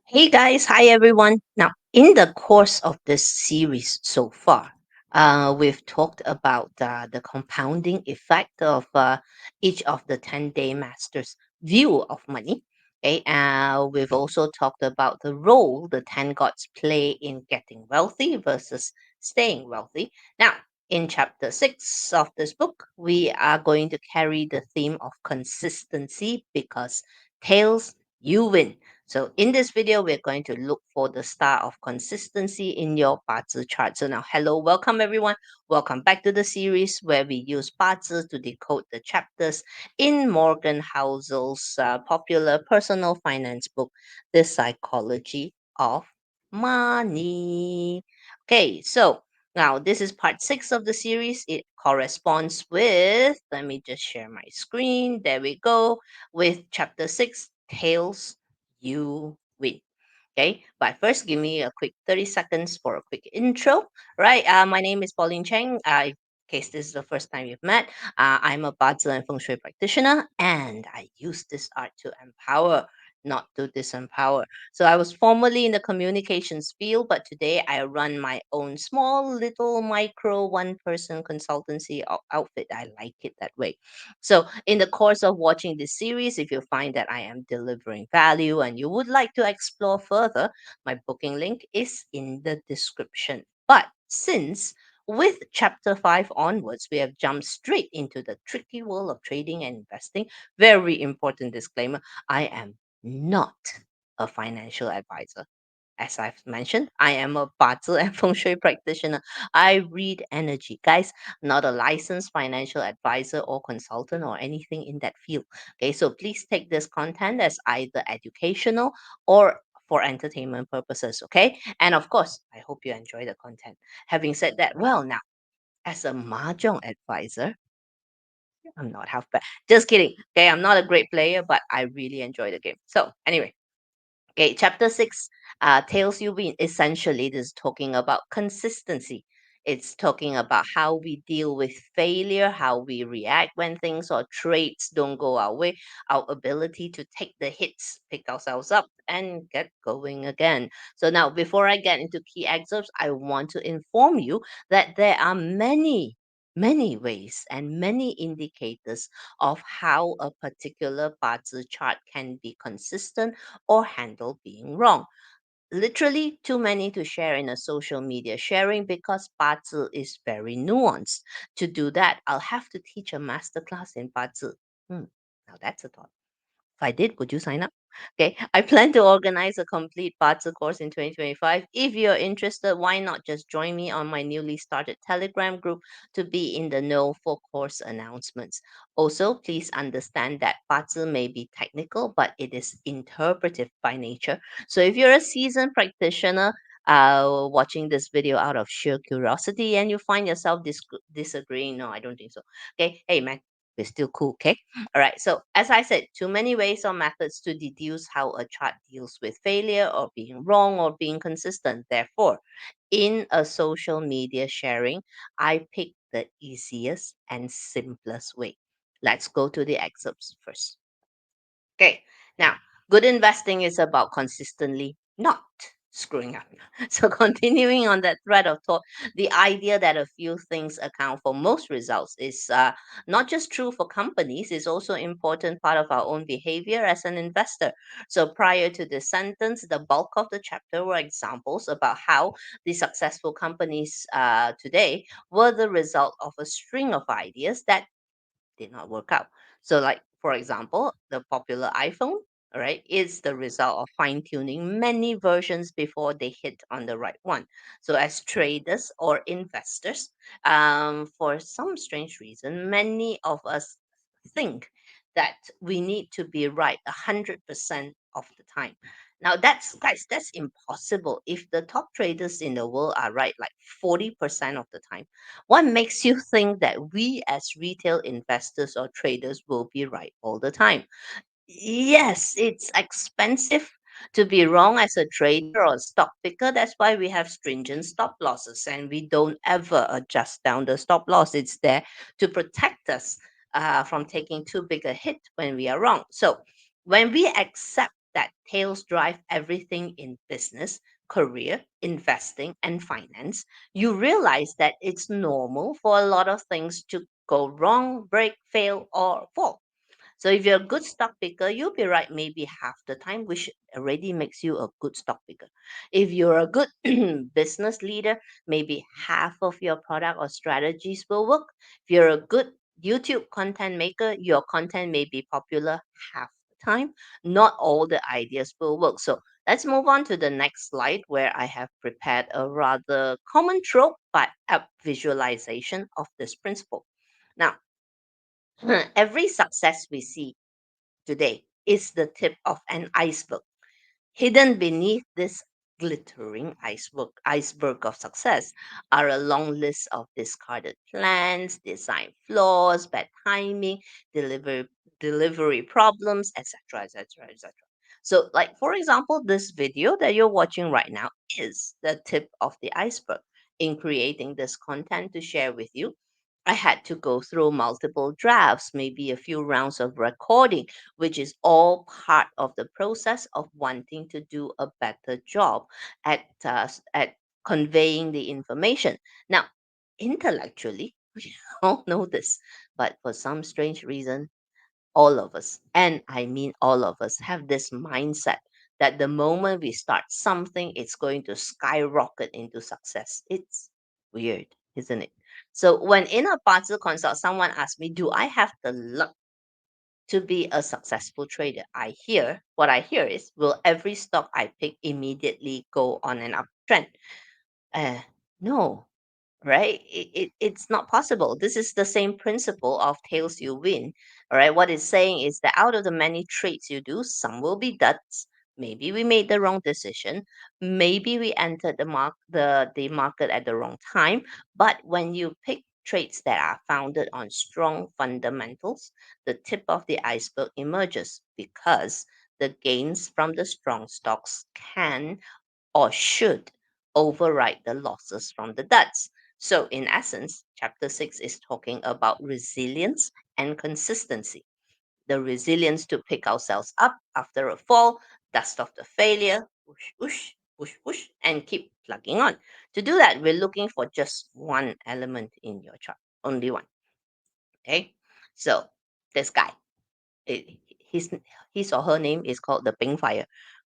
Hey guys, hi everyone. Now, in the course of this series so far, we've talked about the compounding effect of each of the 10-day masters' view of money. Okay, we've also talked about the role the 10 gods play in getting wealthy versus staying wealthy. Now, in chapter 6 of this book, we are going to carry the theme of consistency because tails, you win. So in this video, we're going to look for the star of consistency in your Bazi chart. So now, hello, welcome everyone. Welcome back to the series where we use Bazi to decode the chapters in Morgan Housel's popular personal finance book, The Psychology of Money. Okay, so now this is part 6 of the series. It corresponds with, let me just share my screen. There we go. With chapter 6, Tails you win. Okay, but first, give me a quick 30 seconds for a quick intro. Right, my name is Pauline Cheng. In case this is the first time you've met, I'm a Bazi and Feng Shui practitioner, and I use this art to empower, not to disempower. So I was formerly in the communications field, but today I run my own small little micro one-person consultancy outfit. I like it that way. So, in the course of watching this series, if you find that I am delivering value and you would like to explore further, my booking link is in the description. But since with chapter 5 onwards, we have jumped straight into the tricky world of trading and investing. Very important disclaimer, I am not a financial advisor. As I've mentioned, I am a Bazi and Feng Shui practitioner. I read energy. Guys, not a licensed financial advisor or consultant or anything in that field. Okay, so please take this content as either educational or for entertainment purposes. Okay, and of course, I hope you enjoy the content. Having said that, well, now, as a mahjong advisor, I'm not half bad. Just kidding. Okay, I'm not a great player, but I really enjoy the game. So, anyway. Okay, chapter 6, Tails You Win. Essentially, this is talking about consistency. It's talking about how we deal with failure, how we react when things or traits don't go our way, our ability to take the hits, pick ourselves up, and get going again. So, now before I get into key excerpts, I want to inform you that there are many ways and many indicators of how a particular Bazi chart can be consistent or handle being wrong. Literally, too many to share in a social media sharing because Bazi is very nuanced. To do that, I'll have to teach a masterclass in Bazi. Now that's a thought. If I did, would you sign up? Okay, I plan to organize a complete Batsu course in 2025. If you're interested, why not just join me on my newly started Telegram group to be in the know for course announcements. Also, please understand that Batsu may be technical, but it is interpretive by nature. So if you're a seasoned practitioner, watching this video out of sheer curiosity and you find yourself disagreeing, no, I don't think so. Okay, hey man, we're still cool, okay? All right. So, as I said, too many ways or methods to deduce how a chart deals with failure or being wrong or being consistent. Therefore, in a social media sharing, I picked the easiest and simplest way. Let's go to the excerpts first. Okay. Now, good investing is about consistently not screwing up. So, continuing on that thread of thought, the idea that a few things account for most results is not just true for companies, it's also important part of our own behavior as an investor. So, prior to this sentence, the bulk of the chapter were examples about how the successful companies today were the result of a string of ideas that did not work out. So, like for example, the popular iPhone, all right, is the result of fine tuning many versions before they hit on the right one. So, as traders or investors, for some strange reason, many of us think that we need to be right 100% of the time. Now, that's guys, that's impossible. If the top traders in the world are right like 40% of the time, what makes you think that we as retail investors or traders will be right all the time? Yes, it's expensive to be wrong as a trader or a stock picker. That's why we have stringent stop losses and we don't ever adjust down the stop loss. It's there to protect us from taking too big a hit when we are wrong. So when we accept that tails drive everything in business, career, investing, and finance, you realize that it's normal for a lot of things to go wrong, break, fail, or fall. So if you're a good stock picker, you'll be right maybe half the time, which already makes you a good stock picker. If you're a good business leader, maybe half of your product or strategies will work. If you're a good YouTube content maker, your content may be popular half the time. Not all the ideas will work. So let's move on to the next slide where I have prepared a rather common trope but apt visualization of this principle. Now, every success we see today is the tip of an iceberg. Hidden beneath this glittering iceberg of success are a long list of discarded plans, design flaws, bad timing, delivery delivery problems, etc., etc., etc. So, like for example, this video that you're watching right now is the tip of the iceberg. In creating this content to share with you, I had to go through multiple drafts, maybe a few rounds of recording, which is all part of the process of wanting to do a better job at conveying the information. Now, intellectually, we all know this, but for some strange reason, all of us, and I mean all of us, have this mindset that the moment we start something, it's going to skyrocket into success. It's weird, isn't it? So when in a Bazi consult, someone asked me, do I have the luck to be a successful trader? What I hear is, will every stock I pick immediately go on an uptrend? Uh, no, right? It's not possible. This is the same principle of tails you win. All right. What it's saying is that out of the many trades you do, some will be duds. Maybe we made the wrong decision. Maybe we entered the market at the wrong time. But when you pick trades that are founded on strong fundamentals, the tip of the iceberg emerges because the gains from the strong stocks can or should override the losses from the duds. So, in essence, chapter 6 is talking about resilience and consistency. The resilience to pick ourselves up after a fall, dust off the failure, push, push, push, push, and keep plugging on. To do that, we're looking for just one element in your chart, only one. Okay, so this guy, it, his his or her name is called the Pink Fire.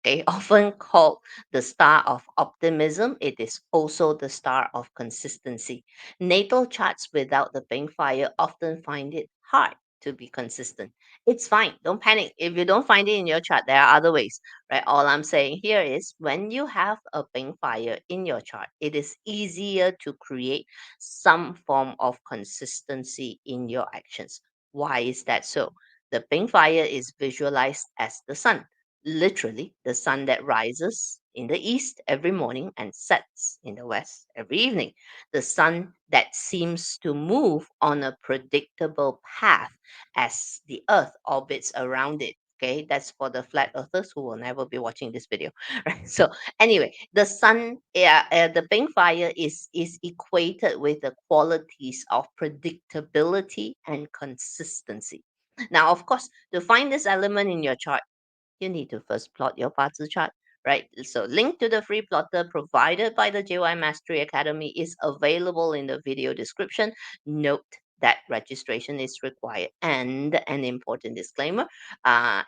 Okay, often called the star of optimism, it is also the star of consistency. Natal charts without the Pink Fire often find it hard to be consistent. It's fine, don't panic. If you don't find it in your chart, there are other ways, right? All I'm saying here is when you have a Pink Fire in your chart, it is easier to create some form of consistency in your actions. Why is that so? The pink fire is visualized as the sun, literally, the sun that rises in the east every morning and sets in the west every evening. The sun that seems to move on a predictable path as the earth orbits around it. Okay, that's for the flat earthers who will never be watching this video. Right. So anyway, the sun, the pink fire is equated with the qualities of predictability and consistency. Now, of course, to find this element in your chart, you need to first plot your Bazi chart, right? So, link to the free plotter provided by the JY Mastery Academy is available in the video description. Note that registration is required. And an important disclaimer,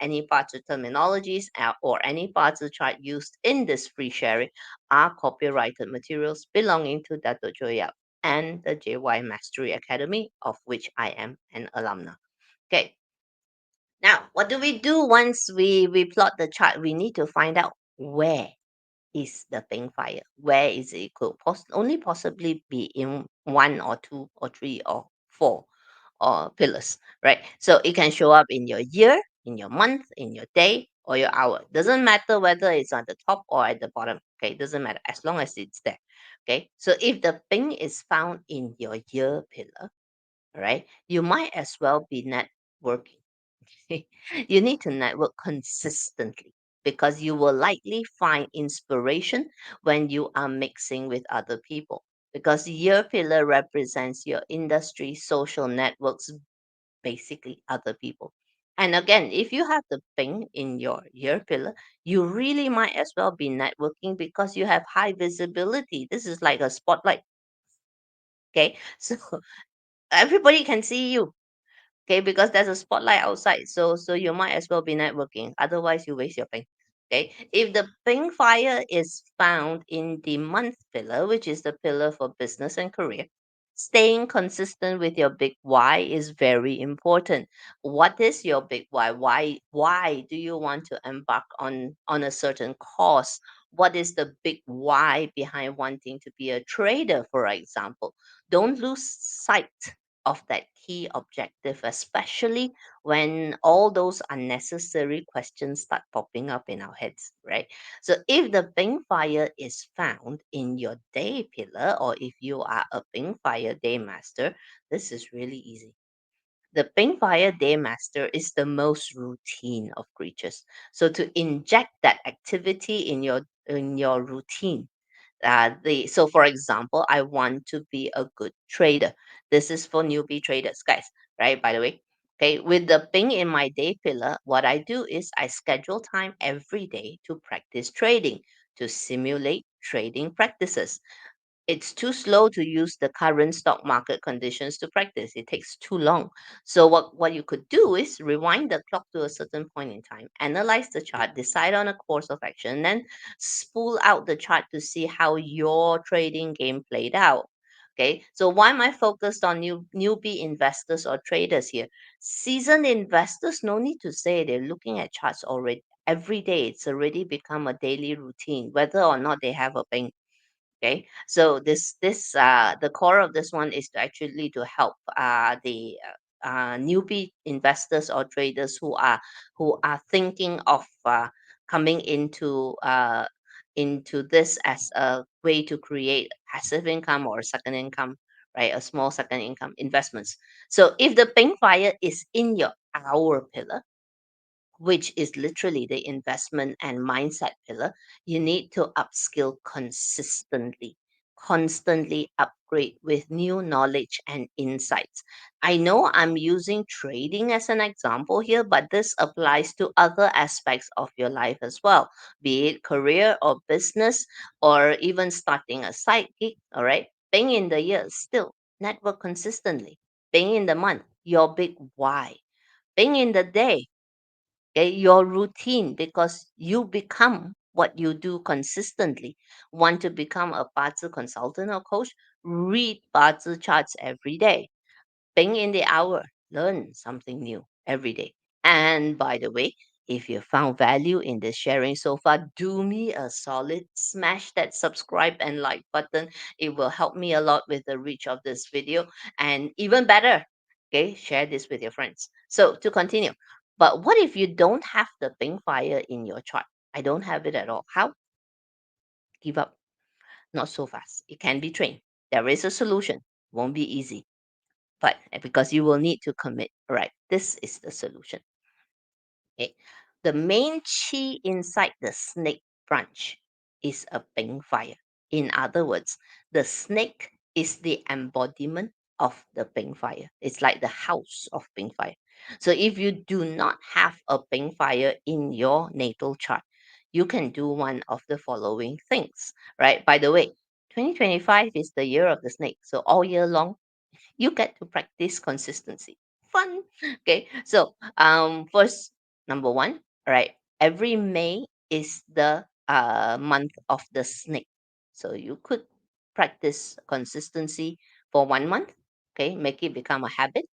any parts of terminologies or any parts of chart used in this free sharing are copyrighted materials belonging to Dato Joya and the JY Mastery Academy, of which I am an alumna. Okay, now, what do we do once we plot the chart? We need to find out where is the pink fire. Where is it? Could only possibly be in one or two or three or four pillars, right? So it can show up in your year, in your month, in your day, or your hour. Doesn't matter whether it's on the top or at the bottom. Okay, doesn't matter as long as it's there. Okay, so if the pink is found in your year pillar, right, you might as well be networking. You need to network consistently because you will likely find inspiration when you are mixing with other people. Because your pillar represents your industry, social networks, basically other people. And again, if you have the ping in your year pillar, you really might as well be networking because you have high visibility. This is like a spotlight. Okay. So everybody can see you. Okay, because there's a spotlight outside, so you might as well be networking, otherwise you waste your ping. Okay, if the ping fire is found in the month pillar, which is the pillar for business and career, staying consistent with your big why is very important. What is your big why do you want to embark on a certain course? What is the big why behind wanting to be a trader, for example? Don't lose sight of that key objective, especially when all those unnecessary questions start popping up in our heads, right? So, if the Ping Fire is found in your day pillar, or if you are a Ping Fire day master, this is really easy. The Ping Fire day master is the most routine of creatures. So, to inject that activity in your routine, so for example, I want to be a good trader. This is for newbie traders, guys, right? By the way, okay, with the ping in my day pillar, what I do is I schedule time every day to practice trading, to simulate trading practices. It's too slow to use the current stock market conditions to practice. It takes too long. So what you could do is rewind the clock to a certain point in time, analyze the chart, decide on a course of action, and then spool out the chart to see how your trading game played out. Okay, so why am I focused on newbie investors or traders here? Seasoned investors, no need to say, they're looking at charts already every day. It's already become a daily routine, whether or not they have a bank. Okay, so the core of this one is to actually to help the newbie investors or traders who are thinking of coming into this as a way to create passive income or second income, right? A small second income investments. So if the pink fire is in your hour pillar, which is literally the investment and mindset pillar, you need to upskill consistently, constantly upgrade with new knowledge and insights. I know I'm using trading as an example here, but this applies to other aspects of your life as well, be it career or business or even starting a side gig. All right. Being in the year, still network consistently. Being in the month, your big why. Being in the day, okay, your routine, because you become what you do consistently. Want to become a Bazi consultant or coach? Read Bazi charts every day. Bang in the hour, learn something new every day. And by the way, if you found value in this sharing so far, do me a solid, smash that subscribe and like button. It will help me a lot with the reach of this video. And even better, okay, share this with your friends. So to continue, but what if you don't have the pink fire in your chart? I don't have it at all. How? Give up. Not so fast. It can be trained. There is a solution. Won't be easy, but because you will need to commit. All right, this is the solution. Okay. The main chi inside the snake branch is a pink fire. In other words, the snake is the embodiment of the pink fire. It's like the house of pink fire. So if you do not have a pink fire in your natal chart, you can do one of the following things, right? By the way, 2025 is the year of the snake. So all year long, you get to practice consistency. Fun. Okay. So first, number one, all right, every May is the month of the snake. So you could practice consistency for 1 month. Okay, make it become a habit.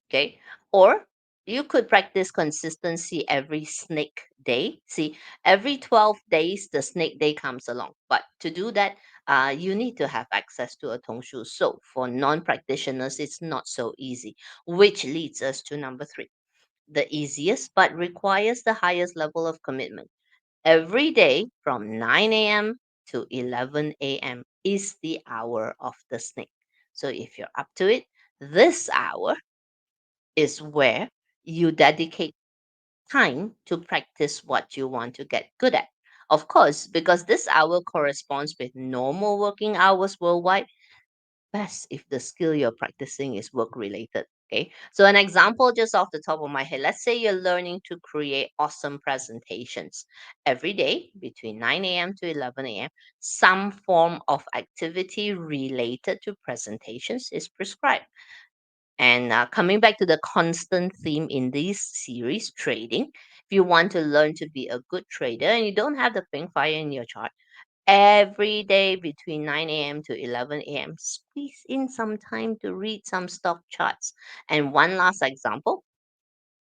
Okay, or you could practice consistency every snake day. See, every 12 days the snake day comes along, but to do that, you need to have access to a tongshu. So for non-practitioners, it's not so easy, which leads us to number three, the easiest but requires the highest level of commitment. Every day from 9 a.m. to 11 a.m. is the hour of the snake. So if you're up to it, this hour is where you dedicate time to practice what you want to get good at. Of course, because this hour corresponds with normal working hours worldwide, best if the skill you're practicing is work related. Okay, so an example just off the top of my head, let's say you're learning to create awesome presentations every day between 9 a.m. to 11 a.m. Some form of activity related to presentations is prescribed. And coming back to the constant theme in this series, trading, if you want to learn to be a good trader and you don't have the pink fire in your chart, every day between 9 a.m. to 11 a.m., squeeze in some time to read some stock charts. And one last example,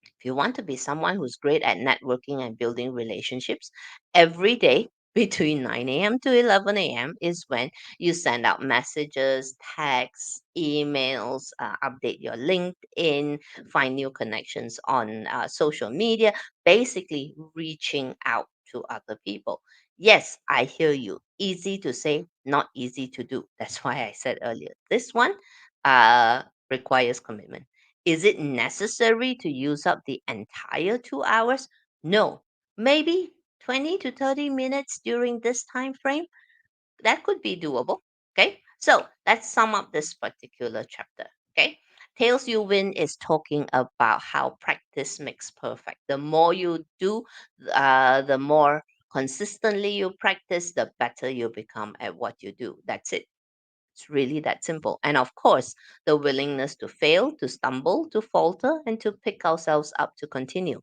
if you want to be someone who's great at networking and building relationships, every day between 9 a.m. to 11 a.m. is when you send out messages, texts, emails, update your LinkedIn, find new connections on social media, basically reaching out to other people. Yes, I hear you. Easy to say, not easy to do. That's why I said earlier, this one uh, requires commitment. Is it necessary to use up the entire 2 hours? No. Maybe 20 to 30 minutes during this time frame? That could be doable. Okay. So let's sum up this particular chapter. Okay. Tails You Win is talking about how practice makes perfect. The more you do, the more consistently you practice, the better you become at what you do. That's it. It's really that simple. And of course, the willingness to fail, to stumble, to falter, and to pick ourselves up to continue.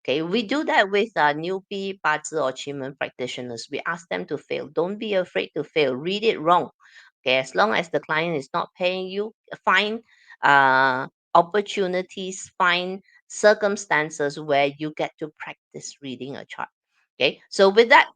Okay, we do that with newbie, 八字 or Qigong practitioners. We ask them to fail. Don't be afraid to fail. Read it wrong. Okay, as long as the client is not paying you, find opportunities, find circumstances where you get to practice reading a chart. Okay, so with that,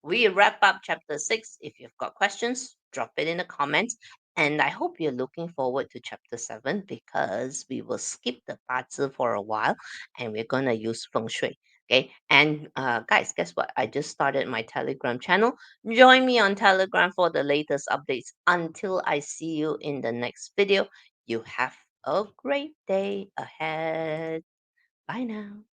we wrap up chapter 6. If you've got questions, drop it in the comments. And I hope you're looking forward to chapter 7 because we will skip the Bazi for a while and we're going to use feng shui. Okay. And guys, guess what? I just started my Telegram channel. Join me on Telegram for the latest updates. Until I see you in the next video, you have a great day ahead. Bye now.